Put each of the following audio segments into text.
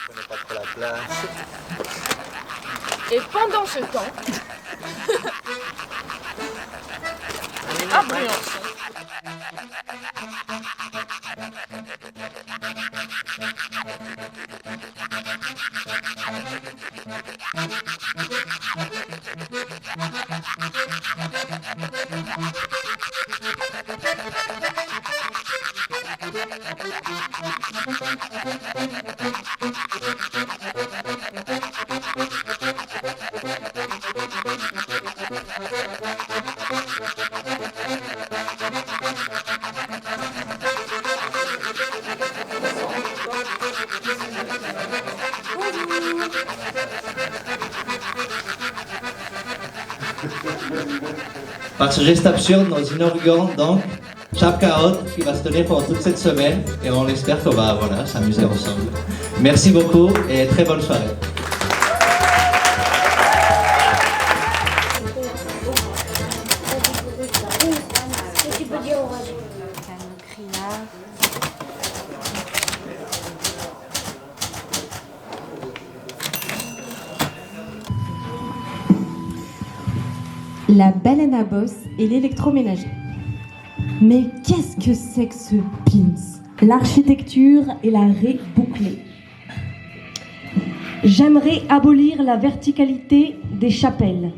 On n'a pas trop la place. Et pendant ce temps, Briançon. Par ce geste absurde, nous inaugurons donc Chapka Haute qui va se tenir pendant toute cette semaine et on espère qu'on va s'amuser ensemble. Merci beaucoup et très bonne soirée. La baleine à bosse et l'électroménager. Mais qu'est-ce que c'est que ce pins? L'architecture et la raie bouclée. J'aimerais abolir la verticalité des chapelles.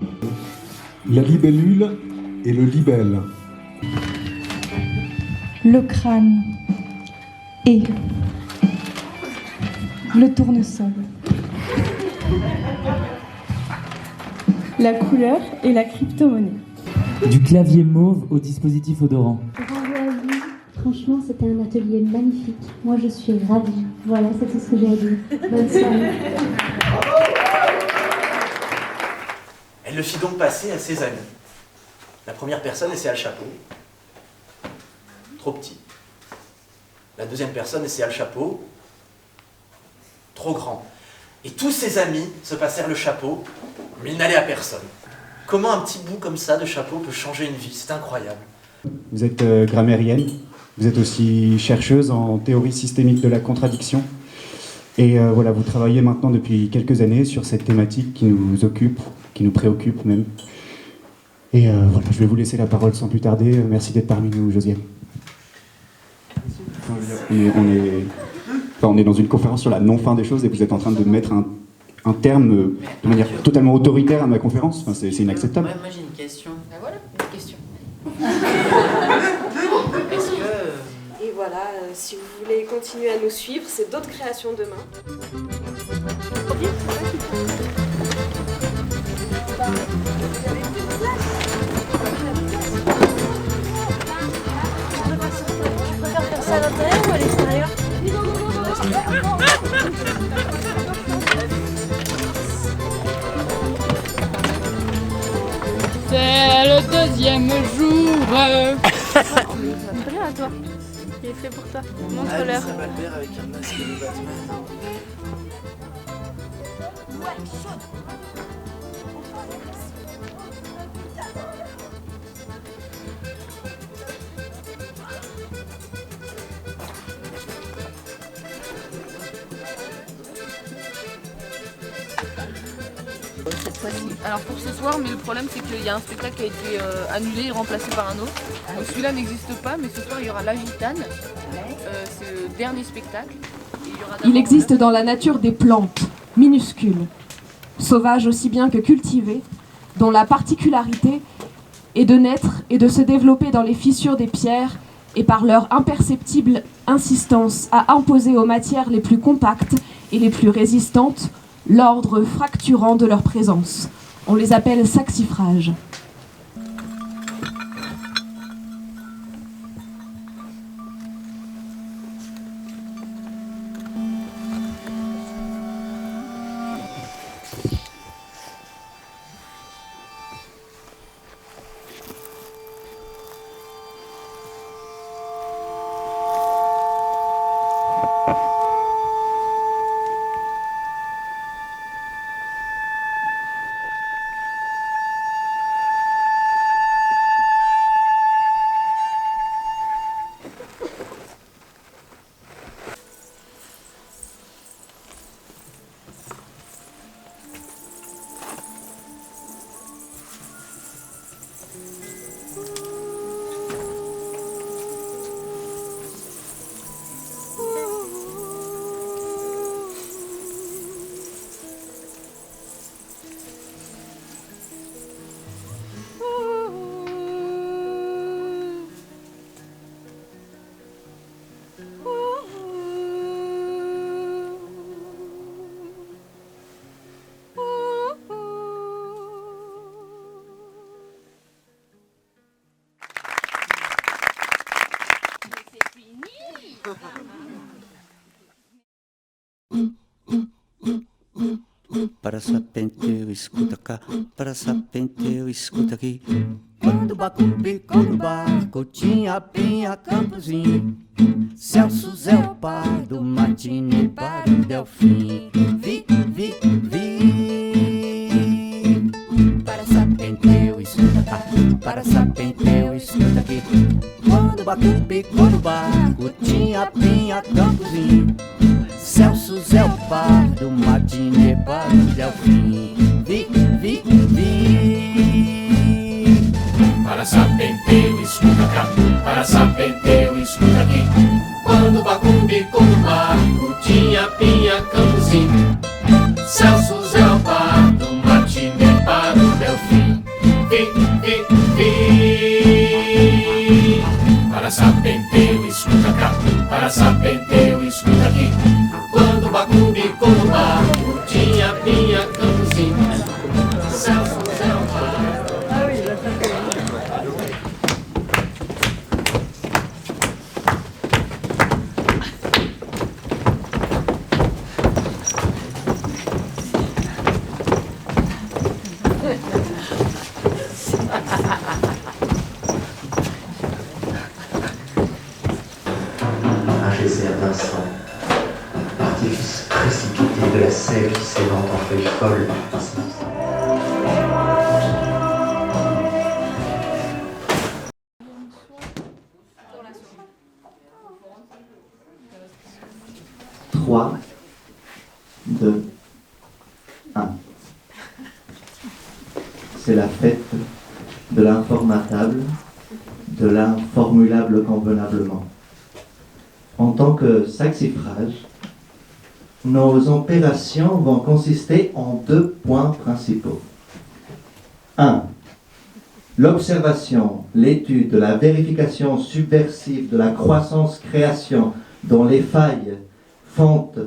La libellule et le libelle. Le crâne et le tournesol. La couleur et la crypto-monnaie. Du clavier mauve au dispositif odorant. Bravo à vous. Franchement, c'était un atelier magnifique. Moi, je suis ravie. Voilà, c'est tout ce que j'ai à dire. Bonne soirée. Elle le fit donc passer à ses amis. La première personne essaya le chapeau. Trop petit. La deuxième personne essaya le chapeau. Trop grand. Et tous ses amis se passèrent le chapeau, mais il n'allait à personne. Comment un petit bout comme ça de chapeau peut changer une vie? C'est incroyable. Vous êtes grammairienne, vous êtes aussi chercheuse en théorie systémique de la contradiction. Et voilà, vous travaillez maintenant depuis quelques années sur cette thématique qui nous occupe, qui nous préoccupe même. Et voilà, je vais vous laisser la parole sans plus tarder. Merci d'être parmi nous, Josiane. On est dans une conférence sur la non-fin des choses et vous êtes en train de mettre un terme de manière totalement autoritaire à ma conférence. Enfin, c'est inacceptable. Ouais, moi j'ai une question. Ben voilà, une question. Est-ce que... Et voilà, si vous voulez continuer à nous suivre, c'est d'autres créations demain. Tu préfères faire ça à l'intérieur ou à l'extérieur? C'est le deuxième jour. Très bien à toi. Il est fait pour toi. Montre-leur. Alice Albert avec un masque de Batman. Cette fois-ci. Alors pour ce soir, mais le problème c'est qu'il y a un spectacle qui a été annulé et remplacé par un autre. Donc celui-là n'existe pas, mais ce soir il y aura La Gitane. C'est le dernier spectacle. Il existe dans la nature des plantes, minuscules, sauvages aussi bien que cultivées, dont la particularité est de naître et de se développer dans les fissures des pierres et par leur imperceptible insistance à imposer aux matières les plus compactes et les plus résistantes l'ordre fracturant de leur présence. On les appelle saxifrages. para sapente eu escuta cá, para sapente eu escuta aqui. Quando Bacumbi, quando barco tinha Pinha, Campozinho, Celso, Zé, o Pardo, Martini, para o Delfim. Vi, para sapente eu escuta cá, para sapente eu escuta aqui. Quando Bacumbi, quando barco tinha Pinha, Campozinho, Celso, Zé, o Pardo, Martini, para o Delfim. Vi, para sapente eu escuta cá, para sapente eu escuta aqui. Quando Bacumbi, quando barco tinha Pinha, Campozinho, Celso, Zé, o Pardo, Martini, para o Delfim. Vi, para sapente eu escuta cá, para sapente eu escuta aqui. Quando Bacumbi, quando barco tinha Pinha, Campozinho, Celso, Zé, o Pardo. Un geyser d'un sang, artifice précipité de la sève qui s'évente en feuilles folles. Trois, deux, un. C'est la fête de l'informatable, de l'informulable convenablement. En tant que saxifrage, nos opérations vont consister en deux points principaux. 1. L'observation, l'étude, la vérification subversive de la croissance-création dont les failles, fentes,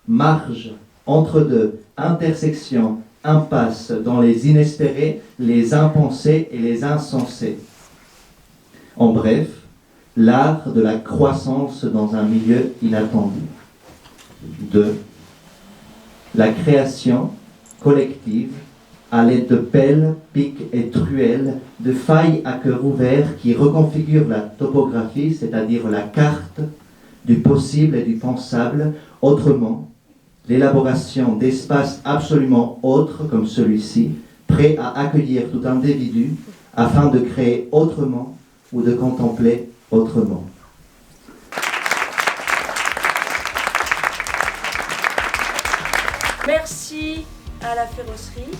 marges, entre-deux, intersections, impasses dans les inespérés, les impensés et les insensés. En bref, l'art de la croissance dans un milieu inattendu. 2. La création collective à l'aide de pelles, pics et truelles, de failles à cœur ouvert qui reconfigurent la topographie, c'est-à-dire la carte du possible et du pensable, autrement, l'élaboration d'espaces absolument autres comme celui-ci, prêts à accueillir tout individu afin de créer autrement ou de contempler autrement. Merci à la Férosserie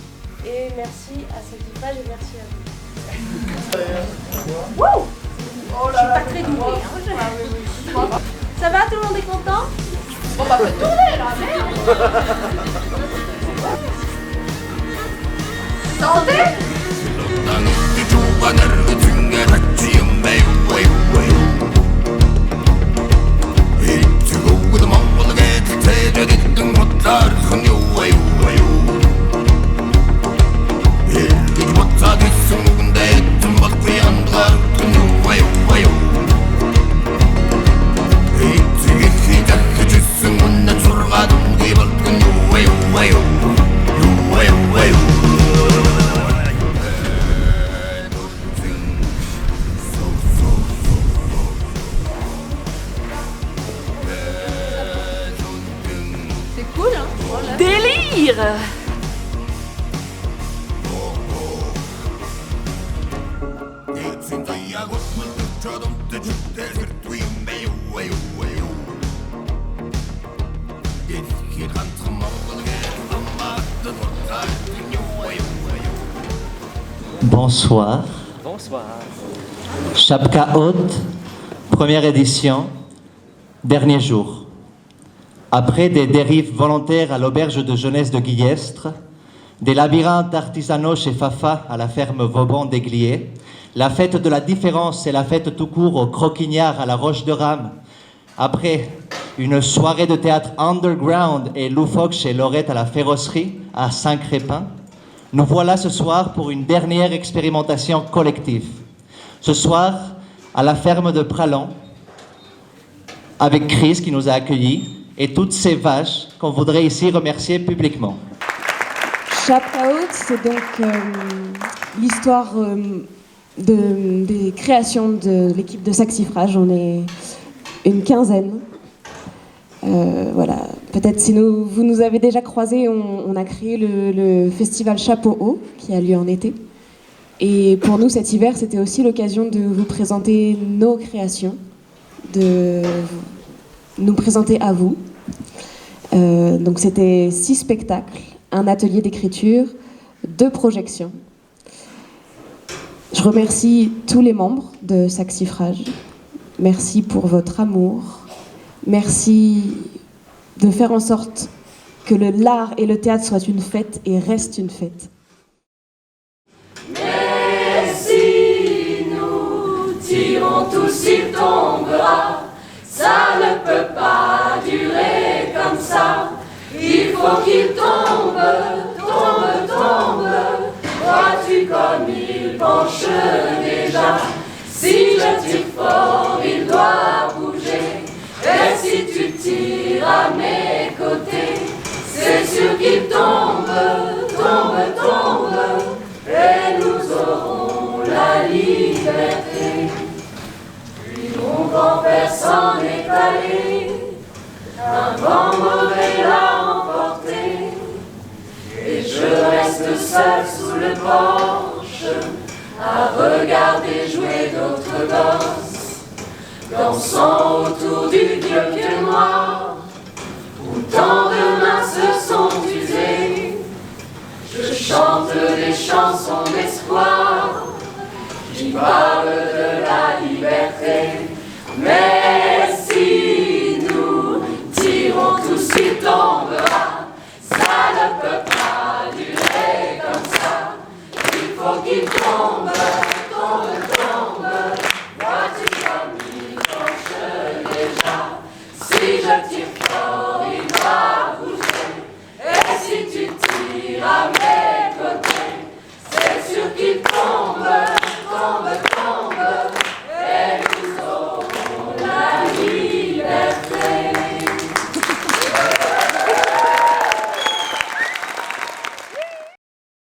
et merci à Saxifrage et merci à vous. Wouh! Je suis pas très douée, hein. Ça va, tout le monde est content? On va pas tourner là, merde! Santé! C'est cool, hein? Voilà. Délire! Bonsoir. Bonsoir. Chapka Haute, première édition, dernier jour. Après des dérives volontaires à l'auberge de jeunesse de Guillestre, des labyrinthes artisanaux chez Fafa à la ferme Vauban d'Aiglier, la fête de la différence et la fête tout court au Croquignard à la Roche de Rame, après une soirée de théâtre underground et loufoque chez Laurette à la Férosserie à Saint-Crépin, nous voilà ce soir pour une dernière expérimentation collective. Ce soir, à la ferme de Pralon, avec Chris qui nous a accueillis et toutes ces vaches qu'on voudrait ici remercier publiquement. Chapraout, c'est donc l'histoire des créations de l'équipe de Saxifrage. On est une quinzaine. Voilà. Peut-être si vous nous avez déjà croisés, on a créé le festival Chapeau Haut qui a lieu en été. Et pour nous, cet hiver, c'était aussi l'occasion de vous présenter nos créations, de nous présenter à vous. Donc c'était 6 spectacles, un atelier d'écriture, 2 projections. Je remercie tous les membres de Saxifrage. Merci pour votre amour. Merci de faire en sorte que l'art et le théâtre soient une fête et restent une fête. Mais si nous tirons tous, il tombera. Ça ne peut pas durer comme ça. Il faut qu'il tombe, tombe, tombe. Vois-tu comme il penche déjà? Si je tire fort, il doit bouger. Et si tu tires à mes côtés, c'est sûr qu'il tombe, tombe, tombe. Et nous aurons la liberté. Puis mon grand-père s'en est allé, un vent mauvais l'a emporté, et je reste seul sous le porche, à regarder jouer d'autres gosses, dansant autour du vieux pied noir, où tant de mains se sont usées. Je chante des chansons d'espoir qui parlent de la liberté. Mais si nous tirons tous, il tombe.